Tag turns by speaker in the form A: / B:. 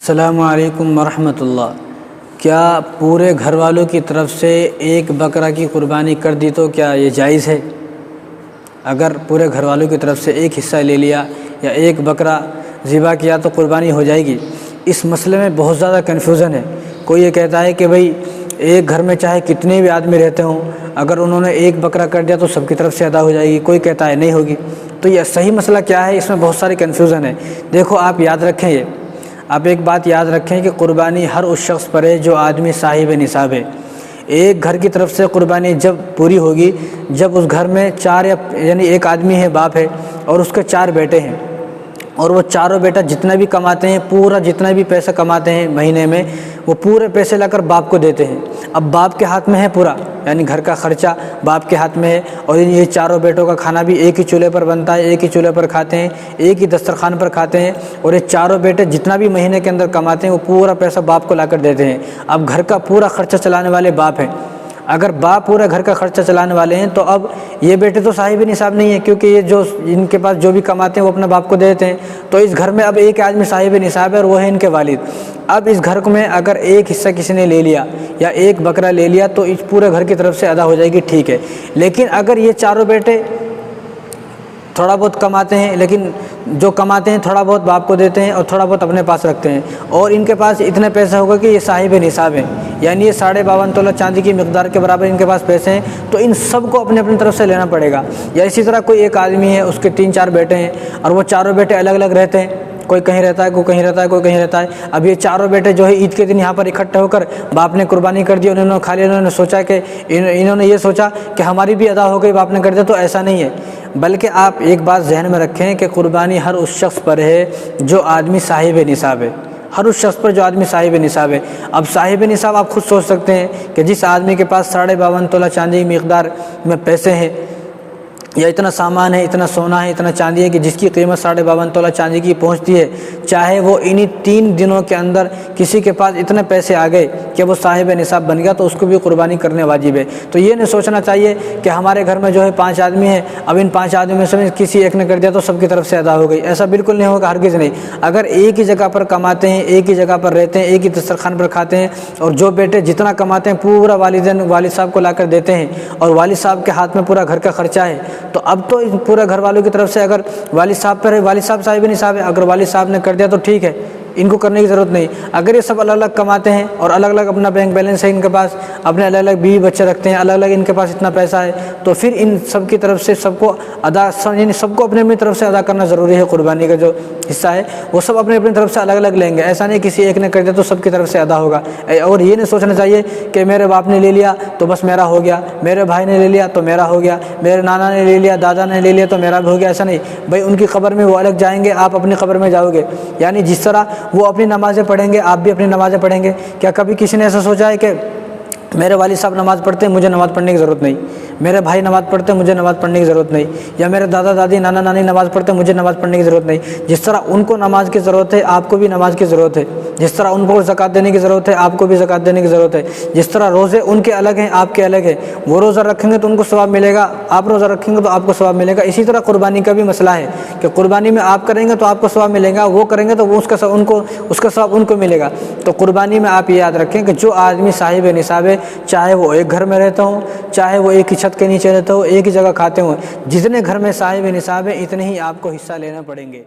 A: السلام علیکم ورحمۃ اللہ۔ کیا پورے گھر والوں کی طرف سے ایک بکرا کی قربانی کر دی تو کیا یہ جائز ہے؟ اگر پورے گھر والوں کی طرف سے ایک حصہ لے لیا یا ایک بکرا ذبح کیا تو قربانی ہو جائے گی؟ اس مسئلے میں بہت زیادہ کنفیوژن ہے۔ کوئی یہ کہتا ہے کہ بھئی ایک گھر میں چاہے کتنے بھی آدمی رہتے ہوں، اگر انہوں نے ایک بکرا کر دیا تو سب کی طرف سے ادا ہو جائے گی، کوئی کہتا ہے نہیں ہوگی۔ تو یہ صحیح مسئلہ کیا ہے؟ اس میں بہت ساری کنفیوژن ہے۔ دیکھو، آپ یاد رکھیں، آپ ایک بات یاد رکھیں کہ قربانی ہر اس شخص پر ہے جو آدمی صاحب نصاب ہے۔ ایک گھر کی طرف سے قربانی جب پوری ہوگی جب اس گھر میں یعنی ایک آدمی ہے، باپ ہے، اور اس کے 4 بیٹے ہیں، اور وہ چاروں بیٹا جتنا بھی کماتے ہیں، پورا جتنا بھی پیسہ کماتے ہیں مہینے میں، وہ پورے پیسے لا کر باپ کو دیتے ہیں۔ اب باپ کے ہاتھ میں ہے پورا، یعنی گھر کا خرچہ باپ کے ہاتھ میں ہے، اور یہ چاروں بیٹوں کا کھانا بھی ایک ہی چولہے پر بنتا ہے، ایک ہی چولہے پر کھاتے ہیں، ایک ہی دسترخوان پر کھاتے ہیں، اور یہ چاروں بیٹے جتنا بھی مہینے کے اندر کماتے ہیں وہ پورا پیسہ باپ کو لا کر دیتے ہیں۔ اب گھر کا پورا خرچہ چلانے والے باپ ہیں۔ اگر باپ پورا گھر کا خرچہ چلانے والے ہیں تو اب یہ بیٹے تو صاحب نصاب نہیں ہے، کیونکہ یہ جو ان کے پاس جو بھی کماتے ہیں وہ اپنے باپ کو دے دیتے ہیں۔ تو اس گھر میں اب ایک آدمی صاحب نصاب ہے، اور وہ ہے ان کے والد۔ اب اس گھر میں اگر ایک حصہ کسی نے لے لیا یا ایک بکرا لے لیا تو اس پورے گھر کی طرف سے ادا ہو جائے گی، ٹھیک ہے۔ لیکن اگر یہ چاروں بیٹے تھوڑا بہت کماتے ہیں، لیکن جو کماتے ہیں تھوڑا بہت باپ کو دیتے ہیں اور تھوڑا بہت اپنے پاس رکھتے ہیں، اور ان کے پاس اتنے پیسے ہوگا کہ یہ صاحب نصاب ہیں، یعنی یہ 52.5 تولہ چاندی کی مقدار کے برابر ان کے پاس پیسے ہیں، تو ان سب کو اپنے اپنی طرف سے لینا پڑے گا۔ یا اسی طرح کوئی ایک آدمی ہے، اس کے 3-4 بیٹے ہیں، اور وہ چاروں بیٹے الگ الگ رہتے ہیں، کوئی کہیں رہتا ہے، کوئی کہیں رہتا ہے، کوئی کہیں رہتا ہے۔ اب یہ چاروں بیٹے جو ہے عید کے دن یہاں پر اکٹھے ہو کر باپ نے قربانی کر دی، انہوں نے کھا لیا، انہوں نے سوچا کہ انہوں نے یہ سوچا کہ ہماری بھی ادا ہو گئی، باپ نے کر دیا، تو ایسا نہیں ہے۔ بلکہ آپ ایک بات ذہن میں رکھیں کہ قربانی ہر اس شخص پر ہے جو آدمی صاحب نصاب ہے، ہر اس شخص پر جو آدمی صاحب نصاب ہے۔ اب صاحب نصاب آپ خود سوچ سکتے ہیں کہ جس آدمی کے پاس 52.5 تولہ چاندی کی مقدار میں پیسے ہیں، یا اتنا سامان ہے، اتنا سونا ہے، اتنا چاندی ہے کہ جس کی قیمت 52.5 تولہ چاندی کی پہنچتی ہے، چاہے وہ انہی 3 دنوں کے اندر کسی کے پاس اتنے پیسے آ گئے کہ وہ صاحب نصاب بن گیا تو اس کو بھی قربانی کرنے واجب ہے۔ تو یہ نہیں سوچنا چاہیے کہ ہمارے گھر میں جو ہے 5 آدمی ہیں، اب ان 5 آدمی میں سے کسی ایک نے کر دیا تو سب کی طرف سے ادا ہو گئی، ایسا بالکل نہیں ہوگا، ہرگز نہیں۔ اگر ایک ہی جگہ پر کماتے ہیں، ایک ہی جگہ پر رہتے ہیں، ایک ہی دسترخوان پر کھاتے ہیں، اور جو بیٹے جتنا کماتے ہیں پورا والد صاحب کو لا کر دیتے ہیں، اور والد صاحب کے ہاتھ میں پورا گھر کا خرچہ ہے، تو اب تو پورے گھر والوں کی طرف سے اگر والد صاحب پر ہے، والد صاحب صاحب نصاب ہے، اگر والد صاحب نے کر دیا تو ٹھیک ہے، ان کو کرنے کی ضرورت نہیں۔ اگر یہ سب الگ الگ کماتے ہیں اور الگ الگ اپنا بینک بیلنس ہے ان کے پاس، اپنے الگ الگ بیوی بچے رکھتے ہیں، الگ الگ ان کے پاس اتنا پیسہ ہے، تو پھر ان سب کی طرف سے سب کو یعنی سب کو اپنے اپنی طرف سے ادا کرنا ضروری ہے۔ قربانی کا جو حصہ ہے وہ سب اپنے اپنی طرف سے الگ الگ لیں گے، ایسا نہیں کسی ایک نے کر دیا تو سب کی طرف سے ادا ہوگا۔ اور یہ نہیں سوچنا چاہیے کہ میرے باپ نے لے لیا تو بس میرا ہو گیا، میرے بھائی نے لے لیا تو میرا ہو گیا، میرے نانا نے لے لیا، دادا نے لے لیا تو میرا بھی ہو گیا، ایسا نہیں۔ بھائی ان کی قبر میں وہ الگ جائیں گے، آپ اپنی قبر میں جاؤ گے، یعنی جس طرح وہ اپنی نمازیں پڑھیں گے آپ بھی اپنی نمازیں پڑھیں گے۔ کیا کبھی کسی نے ایسا سوچا ہے کہ میرے والد صاحب نماز پڑھتے ہیں مجھے نماز پڑھنے کی ضرورت نہیں، میرے بھائی نماز پڑھتے ہیں مجھے نماز پڑھنے کی ضرورت نہیں، یا میرے دادا دادی نانا نانی نماز پڑھتے ہیں مجھے نماز پڑھنے کی ضرورت نہیں؟ جس طرح ان کو نماز کی ضرورت ہے آپ کو بھی نماز کی ضرورت ہے، جس طرح ان کو زکوٰۃ دینے کی ضرورت ہے آپ کو بھی زکوٰۃ دینے کی ضرورت ہے، جس طرح روزے ان کے الگ ہیں آپ کے الگ ہیں، وہ روزہ رکھیں گے تو ان کو ثواب ملے گا، آپ روزہ رکھیں گے تو آپ کو ثواب ملے گا۔ اسی طرح قربانی کا بھی مسئلہ ہے کہ قربانی میں آپ کریں گے تو آپ کو ثواب ملے گا، وہ کریں گے تو وہ اس کا ثواب ان کو ملے گا۔ تو قربانی میں آپ یہ یاد رکھیں کہ جو آدمی صاحب نصاب ہے، چاہے وہ ایک گھر میں رہتا ہوں، چاہے وہ ایک ہی چھت کے نیچے رہتا ہو، ایک ہی جگہ کھاتے ہوں، جتنے گھر میں صاحب نصاب ہے اتنے ہی آپ کو حصہ لینا پڑیں گے۔